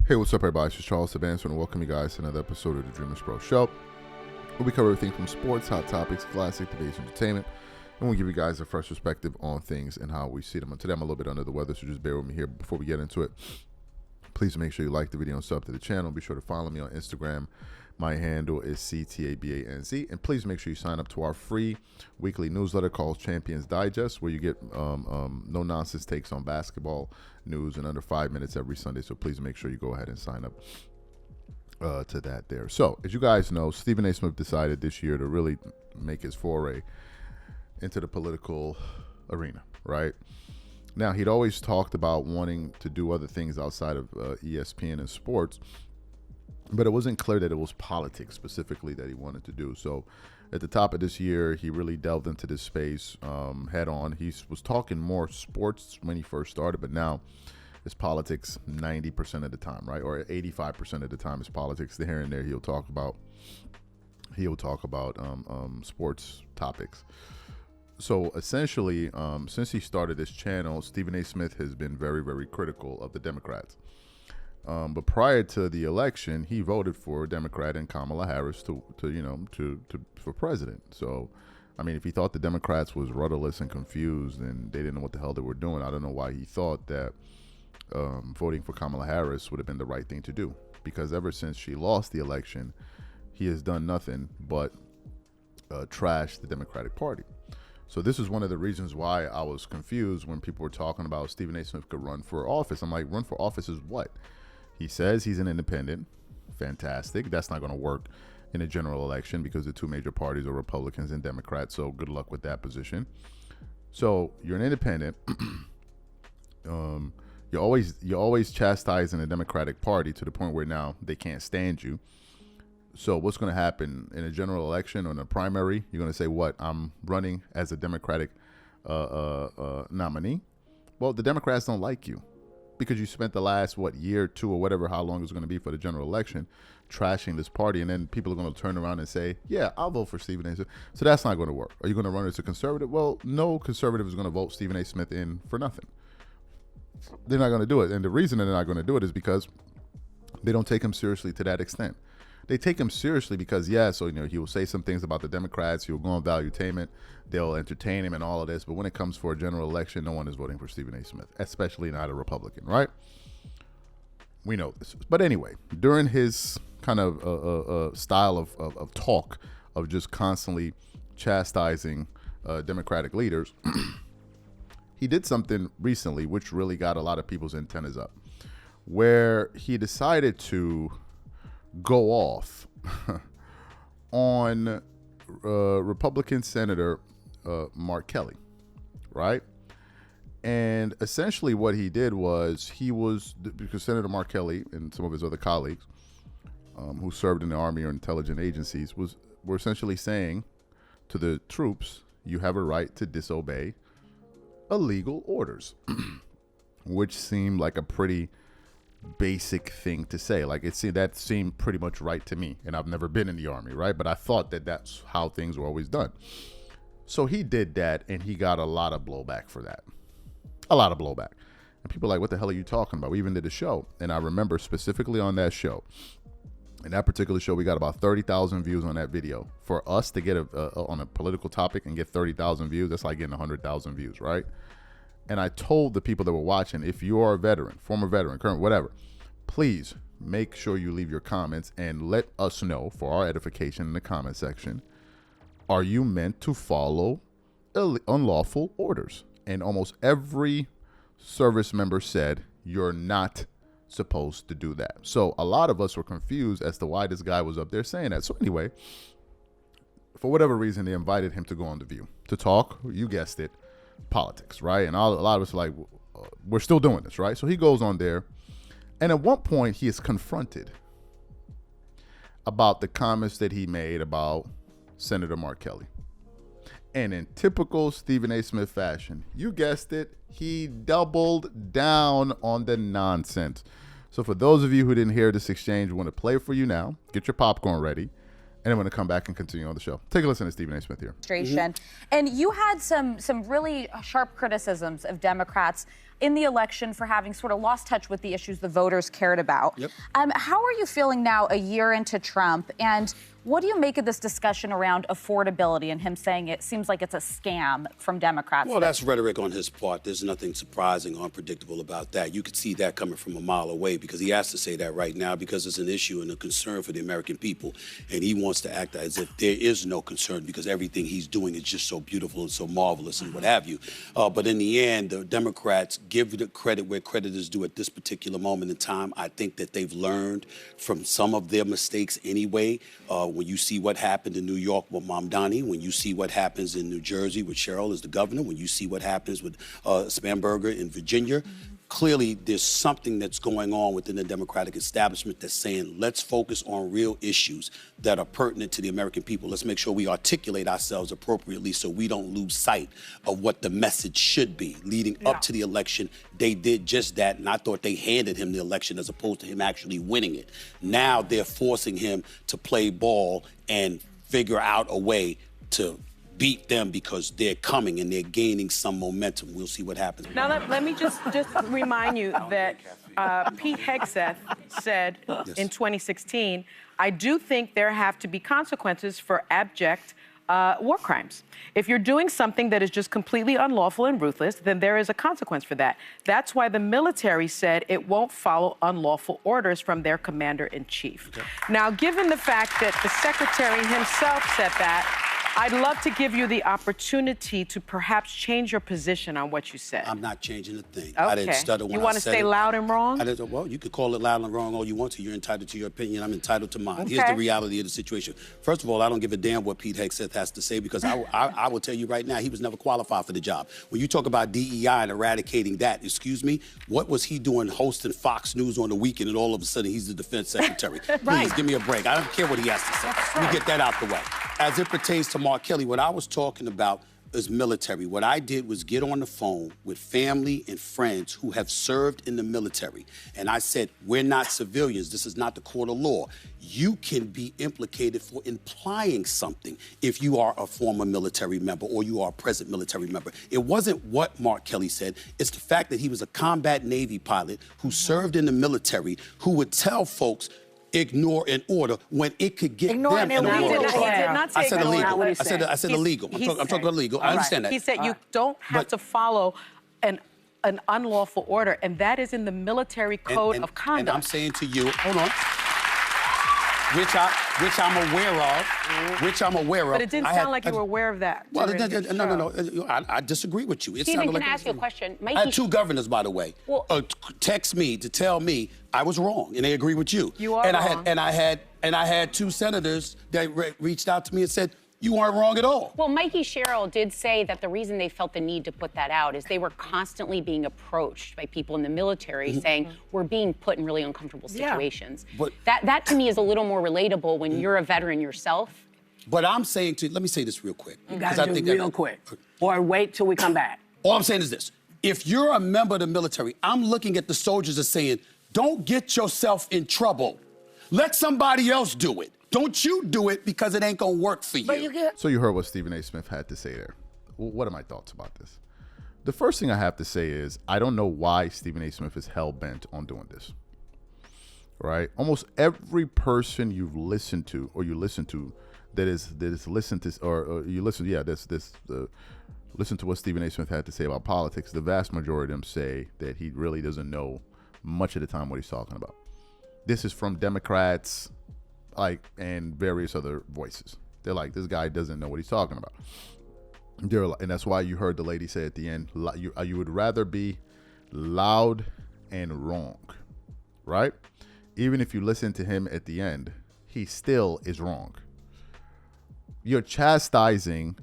Hey, what's up, everybody? It's Charles Advance, and welcome you guys to another episode of the DREAMERSPRO show, where we cover everything from sports, hot topics, classic, debates, entertainment, and we give you guys a fresh perspective on things and how we see them. And today I'm a little bit under the weather, so just bear with me here before we get into it. Please make sure you like the video and sub to the channel. Be sure to follow me on Instagram. My handle is CTABANZ. And please make sure you sign up to our free weekly newsletter called Champions Digest, where you get no-nonsense takes on basketball news in under 5 minutes every Sunday. So please make sure you go ahead and sign up to that there. So, as you guys know, Stephen A. Smith decided this year to really make his foray into the political arena, right? Now, he'd always talked about wanting to do other things outside of ESPN and sports, but it wasn't clear that it was politics specifically that he wanted to do. So at the top of this year, he really delved into this space head on. He was talking more sports when he first started, but now it's politics 90% of the time, right? Or 85% of the time it's politics. Here and there he'll talk about sports topics. So essentially, since he started this channel, Stephen A. Smith has been very, very critical of the Democrats. But prior to the election, he voted for Democrat and Kamala Harris for president. So, I mean, if he thought the Democrats was rudderless and confused and they didn't know what the hell they were doing, I don't know why he thought that voting for Kamala Harris would have been the right thing to do. Because ever since she lost the election, he has done nothing but trash the Democratic Party. So this is one of the reasons why I was confused when people were talking about Stephen A. Smith could run for office. I'm like, run for office is what? He says he's an independent. Fantastic. That's not going to work in a general election because the two major parties are Republicans and Democrats. So good luck with that position. So you're an independent. You're always chastising the Democratic Party to the point where now they can't stand you. So what's going to happen in a general election or in a primary? You're going to say, what? I'm running as a Democratic nominee. Well, the Democrats don't like you because you spent the last, year, 2 or whatever, how long it's going to be for the general election, trashing this party. And then people are going to turn around and say, yeah, I'll vote for Stephen A. Smith. So that's not going to work. Are you going to run as a conservative? Well, no conservative is going to vote Stephen A. Smith in for nothing. They're not going to do it. And the reason they're not going to do it is because they don't take him seriously to that extent. They take him seriously because, he will say some things about the Democrats. He will go on valuetainment. They'll entertain him and all of this. But when it comes for a general election, no one is voting for Stephen A. Smith, especially not a Republican, right? We know this. But anyway, during his kind of style of talk of just constantly chastising Democratic leaders, he did something recently which really got a lot of people's antennas up, where he decided to go off on Republican Senator Mark Kelly, right? And essentially what he did was because Senator Mark Kelly and some of his other colleagues who served in the Army or intelligence agencies were essentially saying to the troops, you have a right to disobey illegal orders, which seemed like a pretty basic thing to say. That seemed pretty much right to me, and I've never been in the Army, right? But I thought that that's how things were always done. So he did that, and he got a lot of blowback for that. A lot of blowback. And people are like, what the hell are you talking about? We even did a show, and I remember specifically on that show, in that particular show, we got about 30,000 views on that video. For us to get on a political topic and get 30,000 views, that's like getting 100,000 views, right? And I told the people that were watching, if you are a veteran, former veteran, current, whatever, please make sure you leave your comments and let us know for our edification in the comment section. Are you meant to follow unlawful orders? And almost every service member said, you're not supposed to do that. So a lot of us were confused as to why this guy was up there saying that. So anyway, for whatever reason, they invited him to go on The View to talk. You guessed it. Politics, right? And a lot of us are like, we're still doing this, right? So he goes on there, and at one point he is confronted about the comments that he made about Senator Mark Kelly. And in typical Stephen A. Smith fashion, you guessed it, he doubled down on the nonsense. So for those of you who didn't hear this exchange, we want to play it for you now. Get your popcorn ready. And I'm going to come back and continue on the show. Take a listen to Stephen A. Smith here. And you had some really sharp criticisms of Democrats in the election for having sort of lost touch with the issues the voters cared about. Yep. How are you feeling now a year into Trump? And what do you make of this discussion around affordability and him saying it seems like it's a scam from Democrats? Well, that's rhetoric on his part. There's nothing surprising or unpredictable about that. You could see that coming from a mile away because he has to say that right now because it's an issue and a concern for the American people. And he wants to act as if there is no concern because everything he's doing is just so beautiful and so marvelous and what have you. But in the end, the Democrats give the credit where credit is due at this particular moment in time. I think that they've learned from some of their mistakes anyway. When you see what happened in New York with Mamdani, when you see what happens in New Jersey with Cheryl as the governor, when you see what happens with Spanberger in Virginia, clearly there's something that's going on within the Democratic establishment that's saying, let's focus on real issues that are pertinent to the American people. Let's make sure we articulate ourselves appropriately so we don't lose sight of what the message should be. Leading up to the election, they did just that, and I thought they handed him the election as opposed to him actually winning it. Now they're forcing him to play ball and figure out a way to beat them because they're coming and they're gaining some momentum. We'll see what happens. Now, let me just remind you that Pete Hegseth said in 2016, I do think there have to be consequences for abject war crimes. If you're doing something that is just completely unlawful and ruthless, then there is a consequence for that. That's why the military said it won't follow unlawful orders from their commander-in-chief. Okay. Now, given the fact that the secretary himself said that, I'd love to give you the opportunity to perhaps change your position on what you said. I'm not changing a thing. Okay. I didn't stutter when I said it. You want to stay loud and wrong? Well, you could call it loud and wrong all you want to. You're entitled to your opinion. I'm entitled to mine. Okay. Here's the reality of the situation. First of all, I don't give a damn what Pete Hegseth has to say because I will tell you right now, he was never qualified for the job. When you talk about DEI and eradicating that, excuse me, what was he doing hosting Fox News on the weekend and all of a sudden he's the defense secretary? Please, give me a break. I don't care what he has to say. Let me get that out the way. As it pertains to Mark Kelly, what I was talking about is military. What I did was get on the phone with family and friends who have served in the military. And I said, we're not civilians. This is not the court of law. You can be implicated for implying something if you are a former military member or you are a present military member. It wasn't what Mark Kelly said. It's the fact that he was a combat Navy pilot who served in the military who would tell folks, ignore an order when it could get them in a He world did of not say I said ignore. illegal. I said illegal. I'm talking about illegal. I understand that. He said you don't have to follow an unlawful order, and that is in the military code of conduct. And I'm saying to you, hold on, which I'm aware of. But it didn't sound like you were aware of that. Well, no. I disagree with you. Stephen, can I ask you a question? I had two governors, by the way, text me to tell me I was wrong, and they agree with you. You are wrong. I had two senators that reached out to me and said, you weren't wrong at all. Well, Mikey Sherrill did say that the reason they felt the need to put that out is they were constantly being approached by people in the military saying, we're being put in really uncomfortable situations. But that to me is a little more relatable when you're a veteran yourself. But I'm saying let me say this real quick. You gotta do real quick. Or wait till we come back. All I'm saying is this. If you're a member of the military, I'm looking at the soldiers as saying, don't get yourself in trouble. Let somebody else do it. Don't you do it because it ain't gonna work for you. So you heard what Stephen A. Smith had to say there. What are my thoughts about this? The first thing I have to say is I don't know why Stephen A. Smith is hell-bent on doing this. Right? Almost every person you've listened to or you listen to that is listened to or you listen listen to what Stephen A. Smith had to say about politics, the vast majority of them say that he really doesn't know much of the time what he's talking about. This is from Democrats, and various other voices. They're like, this guy doesn't know what he's talking about. And that's why you heard the lady say at the end, you would rather be loud and wrong, right? Even if you listen to him at the end, he still is wrong. You're chastising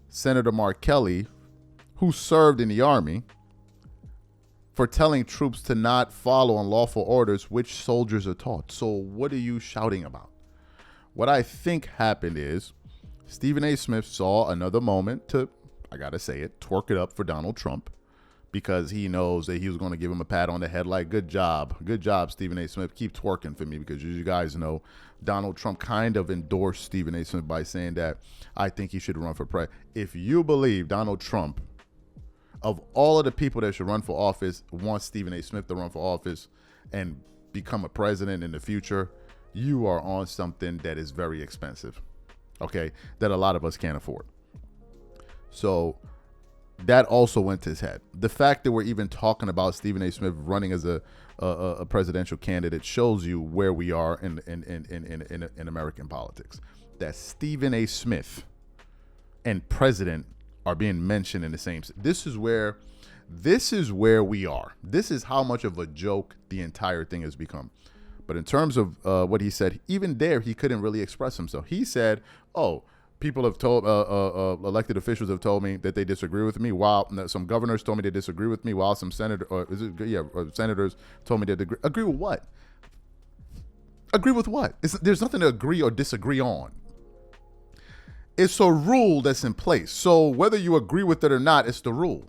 Senator Mark Kelly, who served in the Army, for telling troops to not follow unlawful orders which soldiers are taught. So what are you shouting about? What I think happened is Stephen A. Smith saw another moment to, I gotta say it, twerk it up for Donald Trump because he knows that he was going to give him a pat on the head like, good job, Stephen A. Smith. Keep twerking for me, because you guys know Donald Trump kind of endorsed Stephen A. Smith by saying that I think he should run for president. If you believe Donald Trump, of all of the people that should run for office, wants Stephen A. Smith to run for office and become a president in the future, you are on something that is very expensive, okay, that a lot of us can't afford. So that also went to his head. The fact that we're even talking about Stephen A. Smith running as a presidential candidate shows you where we are in American politics. That Stephen A. Smith and president are being mentioned in the same. This is where we are. This is how much of a joke the entire thing has become. But in terms of what he said, even there, he couldn't really express himself. He said, oh, people have told, elected officials have told me that they disagree with me, while some governors told me they disagree with me, while some senators told me they agree with what? Agree with what? There's nothing to agree or disagree on. It's a rule that's in place. So whether you agree with it or not, it's the rule.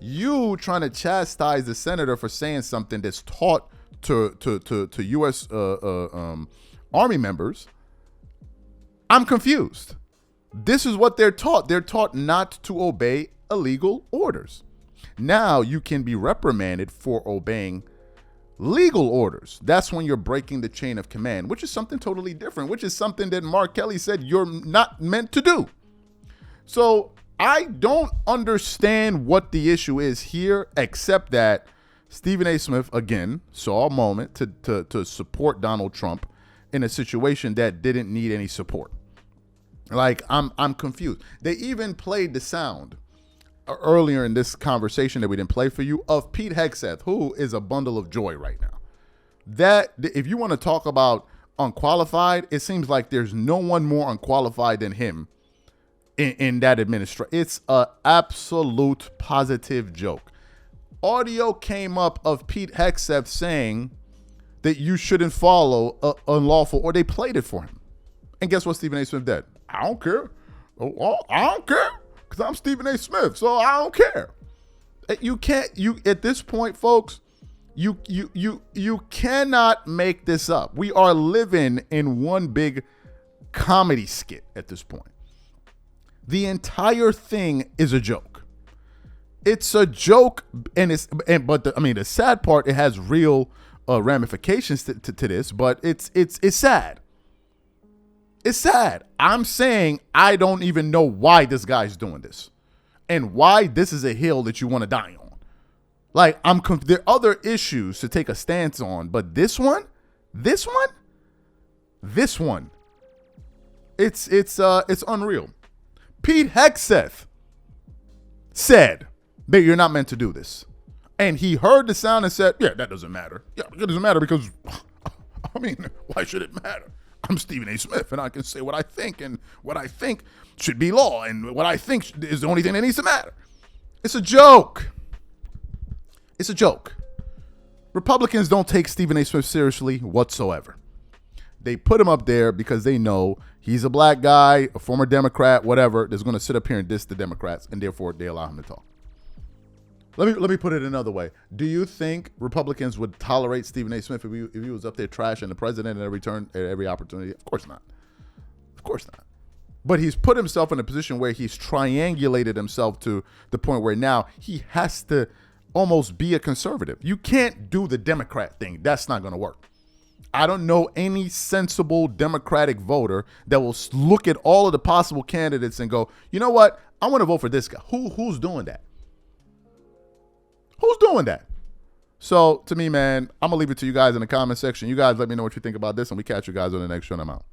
You trying to chastise the senator for saying something that's taught to U.S. Army members, I'm confused. This is what they're taught. They're taught not to obey illegal orders. Now you can be reprimanded for obeying legal orders. That's when you're breaking the chain of command, which is something totally different, which is something that Mark Kelly said you're not meant to do. So I don't understand what the issue is here, except that Stephen A. Smith, again, saw a moment to support Donald Trump in a situation that didn't need any support. Like, I'm confused. They even played the sound earlier in this conversation that we didn't play for you of Pete Hegseth, who is a bundle of joy right now. That, if you want to talk about unqualified, it seems like there's no one more unqualified than him in that administration. It's an absolute positive joke. Audio came up of Pete Hegseth saying that you shouldn't follow unlawful, or they played it for him. And guess what Stephen A. Smith did? I don't care. I don't care, because I'm Stephen A. Smith, so I don't care. You can't, at this point, folks, you cannot make this up. We are living in one big comedy skit at this point. The entire thing is a joke. It's a joke, but the sad part, it has real ramifications to this, but it's sad. It's sad. I'm saying I don't even know why this guy's doing this and why this is a hill that you want to die on. Like, there are other issues to take a stance on, but this one, it's unreal. Pete Hegseth said that you're not meant to do this. And he heard the sound and said, yeah, that doesn't matter. Yeah, it doesn't matter because, why should it matter? I'm Stephen A. Smith, and I can say what I think, and what I think should be law, and what I think is the only thing that needs to matter. It's a joke. It's a joke. Republicans don't take Stephen A. Smith seriously whatsoever. They put him up there because they know he's a black guy, a former Democrat, whatever, that's going to sit up here and diss the Democrats, and therefore they allow him to talk. Let me put it another way. Do you think Republicans would tolerate Stephen A. Smith if he was up there trashing the president at every opportunity? Of course not. Of course not. But he's put himself in a position where he's triangulated himself to the point where now he has to almost be a conservative. You can't do the Democrat thing. That's not going to work. I don't know any sensible Democratic voter that will look at all of the possible candidates and go, you know what? I want to vote for this guy. Who's doing that? Who's doing that? So, to me, man, I'm going to leave it to you guys in the comment section. You guys let me know what you think about this, and we catch you guys on the next show. I'm out.